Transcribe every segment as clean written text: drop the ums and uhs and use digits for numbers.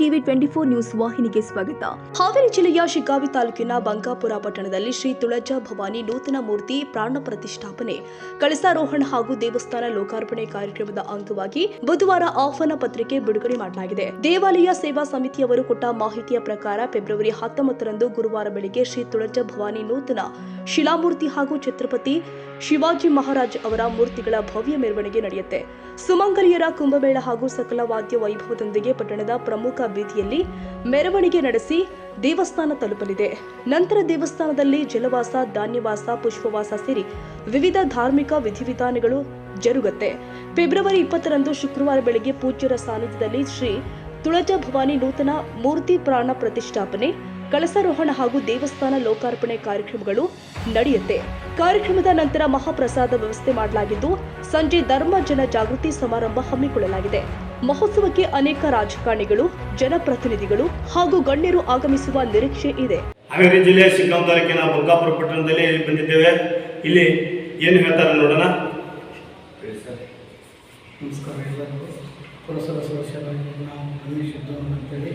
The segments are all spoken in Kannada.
ಟಿವಿ 24 ನ್ಯೂಸ್ ವಾಹಿನಿಗೆ ಸ್ವಾಗತ. ಹಾವೇರಿ ಜಿಲ್ಲೆಯ ಶಿಗ್ಗಾವಿ ತಾಲೂಕಿನ ಬಂಕಾಪುರ ಪಟ್ಟಣದಲ್ಲಿ ಶ್ರೀ ತುಳಜಾ ಭವಾನಿ ನೂತನ ಮೂರ್ತಿ ಪ್ರಾಣ ಪ್ರತಿಷ್ಠಾಪನೆ, ಕಳಸಾರೋಹಣ ಹಾಗೂ ದೇವಸ್ಥಾನ ಲೋಕಾರ್ಪಣೆ ಕಾರ್ಯಕ್ರಮದ ಅಂಗವಾಗಿ ಬುಧವಾರ ಆಹ್ವಾನ ಪತ್ರಿಕೆ ಬಿಡುಗಡೆ ಮಾಡಲಾಗಿದೆ. ದೇವಾಲಯ ಸೇವಾ ಸಮಿತಿಯವರು ಕೊಟ್ಟ ಮಾಹಿತಿಯ ಪ್ರಕಾರ ಫೆಬ್ರವರಿ 19ರಂದು ಗುರುವಾರ ಬೆಳಗ್ಗೆ ಶ್ರೀ ತುಳಜಾ ಭವಾನಿ ನೂತನ ಶಿಲಾಮೂರ್ತಿ ಹಾಗೂ ಛತ್ರಪತಿ ಶಿವಾಜಿ ಮಹಾರಾಜ್ ಅವರ ಮೂರ್ತಿಗಳ ಭವ್ಯ ಮೆರವಣಿಗೆ ನಡೆಯುತ್ತೆ. ಸುಮಂಗಲಿಯರ ಕುಂಭಮೇಳ ಹಾಗೂ ಸಕಲ ವಾದ್ಯ ವೈಭವದೊಂದಿಗೆ ಪಟ್ಟಣದ ಪ್ರಮುಖ ಬೀದಿಯಲ್ಲಿ ಮೆರವಣಿಗೆ ನಡೆಸಿ ದೇವಸ್ಥಾನ ತಲುಪಲಿದೆ. ನಂತರ ದೇವಸ್ಥಾನದಲ್ಲಿ ಜಲವಾಸ, ಧಾನ್ಯವಾಸ, ಪುಷ್ಪವಾಸ ಸೇರಿ ವಿವಿಧ ಧಾರ್ಮಿಕ ವಿಧಿವಿಧಾನಗಳು ಜರುಗುತ್ತೆ. ಫೆಬ್ರವರಿ 20ರಂದು ಶುಕ್ರವಾರ ಬೆಳಗ್ಗೆ ಪೂಜ್ಯರ ಸಾನ್ನಿಧ್ಯದಲ್ಲಿ ಶ್ರೀ ತುಳಜಾ ಭವಾನಿ ನೂತನ ಮೂರ್ತಿ ಪ್ರಾಣ ಪ್ರತಿಷ್ಠಾಪನೆ, ಕಳಸಾರೋಹಣ ಹಾಗೂ ದೇವಸ್ಥಾನ ಲೋಕಾರ್ಪಣೆ ಕಾರ್ಯಕ್ರಮಗಳು ನಡೆಯುತ್ತೆ. ಕಾರ್ಯಕ್ರಮದ ನಂತರ ಮಹಾಪ್ರಸಾದ ವ್ಯವಸ್ಥೆ ಮಾಡಲಾಗಿದ್ದು, ಸಂಜೆ ಧರ್ಮ ಜನ ಜಾಗೃತಿ ಸಮಾರಂಭ ಹಮ್ಮಿಕೊಳ್ಳಲಾಗಿದೆ. ಮಹೋತ್ಸವಕ್ಕೆ ಅನೇಕ ರಾಜಕಾರಣಿಗಳು, ಜನಪ್ರತಿನಿಧಿಗಳು ಹಾಗೂ ಗಣ್ಯರು ಆಗಮಿಸುವ ನಿರೀಕ್ಷೆ ಇದೆ. ಹಾವೇರಿ ಜಿಲ್ಲೆಯ ಶಿಗ್ಗಾಂವ್ ತಾಲೂಕಿನ ಬಂಕಾಪುರ ಪಟ್ಟಣದಲ್ಲಿ ಬಂದಿದ್ದೇವೆ. ಇಲ್ಲಿ ಏನು ಹೇಳ್ತಾರೆ ನೋಡೋಣ. ನಮಸ್ಕಾರ ಎಲ್ಲರಿಗೂ. ಪುರಸಭಾ ಸದಸ್ಯರಾಗಿ ನಾವು ಅನ್ವೇಷಿಸಿದ್ದವು ಅಂತೇಳಿ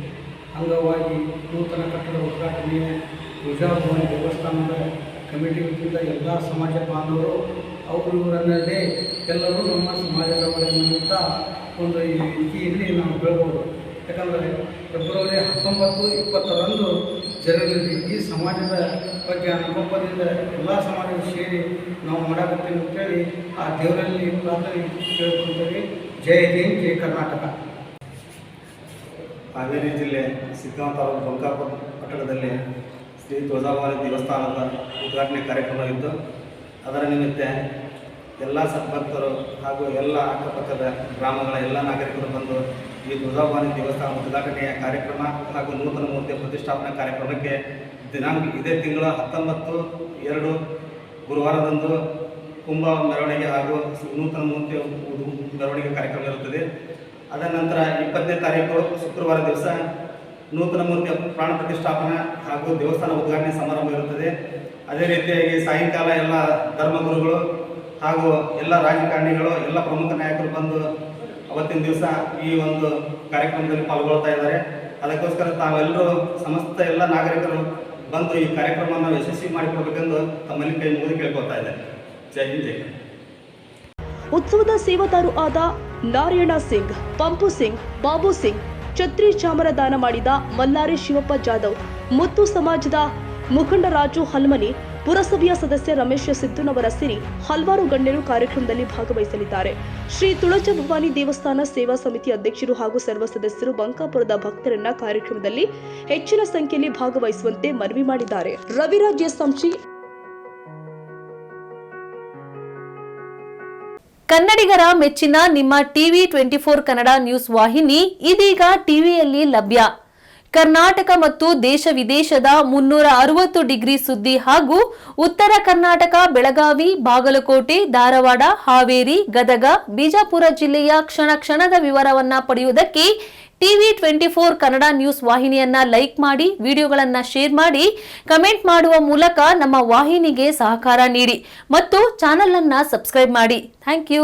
ಅಂಗವಾಗಿ ನೂತನ ಕಟ್ಟಡ ಉದ್ಘಾಟನೆ ತುಳಜಾ ಭವಾನಿ ದೇವಸ್ಥಾನದ ಕಮಿಟಿ ವತಿಯಿಂದ ಎಲ್ಲ ಸಮಾಜ ಬಾಂಧವರು ಅವರು ಇವರನ್ನೇ ಎಲ್ಲರೂ ನಮ್ಮ ಸಮಾಜದವರೆನ್ನುವಂಥ ಒಂದು ರೀತಿಯಲ್ಲಿ ನಾವು ಹೇಳ್ಬೋದು. ಯಾಕಂದರೆ ಫೆಬ್ರವರಿ 19, 20ರಂದು ಜರಗಲಿದೆ. ಈ ಸಮಾಜದ ಬಗ್ಗೆ ಅನುಕಂಪದಿಂದ ಎಲ್ಲ ಸಮಾಜಗಳು ಸೇರಿ ನಾವು ಮಾಡಾಕತ್ತೀವಿ ಅಂತೇಳಿ ಆ ದೇವರಲ್ಲಿ ಪ್ರಾರ್ಥನೆ ಕೇಳ್ಕೊಳ್ತೀವಿ. ಜೈ ಹಿಂದ್, ಜೈ ಕರ್ನಾಟಕ. ಹಾವೇರಿ ಜಿಲ್ಲೆ ಶಿಗ್ಗಾಂವ್ ತಾಲೂಕು ಬಂಕಾಪುರ ಪಟ್ಟಣದಲ್ಲಿ ಶ್ರೀ ತುಳಜಾ ಭವಾನಿ ದೇವಸ್ಥಾನದ ಉದ್ಘಾಟನೆ ಕಾರ್ಯಕ್ರಮವಿದ್ದು, ಅದರ ನಿಮಿತ್ತ ಎಲ್ಲ ಸದ್ಭಕ್ತರು ಹಾಗೂ ಎಲ್ಲ ಅಕ್ಕಪಕ್ಕದ ಗ್ರಾಮಗಳ ಎಲ್ಲ ನಾಗರಿಕರು ಬಂದು ಈ ತುಳಜಾ ಭವಾನಿ ದೇವಸ್ಥಾನ ಉದ್ಘಾಟನೆಯ ಕಾರ್ಯಕ್ರಮ ಹಾಗೂ ನೂತನ ಮೂರ್ತಿಯ ಪ್ರತಿಷ್ಠಾಪನಾ ಕಾರ್ಯಕ್ರಮಕ್ಕೆ ಇದೇ ತಿಂಗಳ 19/2 ಗುರುವಾರದಂದು ಕುಂಭ ಮೆರವಣಿಗೆ ಹಾಗೂ ನೂತನ ಮೂರ್ತಿಯ ಮೆರವಣಿಗೆ ಕಾರ್ಯಕ್ರಮ ಇರುತ್ತದೆ. ಅದರ ನಂತರ 20ನೇ ತಾರೀಕು ಶುಕ್ರವಾರ ದಿವಸ ನೂತನ ಮೂರ್ತಿಯ ಪ್ರಾಣ ಪ್ರತಿಷ್ಠಾಪನಾ ಹಾಗೂ ದೇವಸ್ಥಾನ ಉದ್ಘಾಟನೆ ಸಮಾರಂಭ ಇರುತ್ತದೆ. ಅದೇ ರೀತಿಯಾಗಿ ಸಾಯಂಕಾಲ ಎಲ್ಲ ಧರ್ಮಗುರುಗಳು ಹಾಗೂ ಎಲ್ಲ ರಾಜಕಾರಣಿಗಳು, ಎಲ್ಲ ಪ್ರಮುಖ ನಾಯಕರು ಬಂದು ಅವತ್ತಿನ ದಿವಸ ಈ ಒಂದು ಕಾರ್ಯಕ್ರಮದಲ್ಲಿ ಪಾಲ್ಗೊಳ್ತಾ ಇದ್ದಾರೆ. ಅದಕ್ಕೋಸ್ಕರ ತಾವೆಲ್ಲರೂ ಸಮಸ್ತ ಎಲ್ಲ ನಾಗರಿಕರು ಬಂದು ಈ ಕಾರ್ಯಕ್ರಮವನ್ನು ಯಶಸ್ವಿ ಮಾಡಿಕೊಡ್ಬೇಕೆಂದು ತಮ್ಮಲ್ಲಿ ಕೈ ಮುಗಿದು ಕೇಳ್ಕೊಳ್ತಾ ಇದ್ದಾರೆ. ಜೈ ಹಿಂದ್, ಜೈ. ಉತ್ಸವದ ಸೇವಾದಾರು ಆದ ನಾರಾಯಣ ಸಿಂಗ್, ಪಂಪು ಸಿಂಗ್, ಬಾಬು ಸಿಂಗ್, ಛತ್ರಿ ಚಾಮರ ದಾನ ಮಾಡಿದ ಮಲ್ಲಾರಿ ಶಿವಪ್ಪ ಜಾಧವ್, ಮುತ್ತು ಸಮಾಜದ ಮುಖಂಡ ರಾಜು ಹಲ್ಮನಿ, ಪುರಸಭೆಯ ಸದಸ್ಯ ರಮೇಶ್ ಸಿದ್ದನವರ ಸೇರಿ ಹಲವಾರು ಗಣ್ಯರು ಕಾರ್ಯಕ್ರಮದಲ್ಲಿ ಭಾಗವಹಿಸಲಿದ್ದಾರೆ. ಶ್ರೀ ತುಳಜಾ ಭವಾನಿ ದೇವಸ್ಥಾನ ಸೇವಾ ಸಮಿತಿ ಅಧ್ಯಕ್ಷರು ಹಾಗೂ ಸರ್ವ ಸದಸ್ಯರು ಬಂಕಾಪುರದ ಭಕ್ತರನ್ನ ಕಾರ್ಯಕ್ರಮದಲ್ಲಿ ಹೆಚ್ಚಿನ ಸಂಖ್ಯೆಯಲ್ಲಿ ಭಾಗವಹಿಸುವಂತೆ ಮನವಿ ಮಾಡಿದ್ದಾರೆ. ರವಿರಾಜ್ ಎಸ್ ಸಂಶಿ. ಕನ್ನಡಿಗರ ಮೆಚ್ಚಿನ ನಿಮ್ಮ ಟಿವಿ 24 ಕನ್ನಡ ನ್ಯೂಸ್ ವಾಹಿನಿ ಇದೀಗ ಟಿವಿಯಲ್ಲಿ ಲಭ್ಯ. ಕರ್ನಾಟಕ ಮತ್ತು ದೇಶ ವಿದೇಶದ 360 ಡಿಗ್ರಿ ಸುದ್ದಿ ಹಾಗೂ ಉತ್ತರ ಕರ್ನಾಟಕ, ಬೆಳಗಾವಿ, ಬಾಗಲಕೋಟೆ, ಧಾರವಾಡ, ಹಾವೇರಿ, ಗದಗ, ಬಿಜಾಪುರ ಜಿಲ್ಲೆಯ ಕ್ಷಣ ಕ್ಷಣದ ವಿವರವನ್ನ ಪಡೆಯುವುದಕ್ಕೆ ಟಿವಿ 24 ಕನ್ನಡ ನ್ಯೂಸ್ ವಾಹಿನಿಯನ್ನ ಲೈಕ್ ಮಾಡಿ, ವಿಡಿಯೋಗಳನ್ನ ಶೇರ್ ಮಾಡಿ, ಕಮೆಂಟ್ ಮಾಡುವ ಮೂಲಕ ನಮ್ಮ ವಾಹಿನಿಗೆ ಸಹಕಾರ ನೀಡಿ ಮತ್ತು ಚಾನೆಲ್ ಅನ್ನ ಸಬ್ಸ್ಕ್ರೈಬ್ ಮಾಡಿ. Thank you.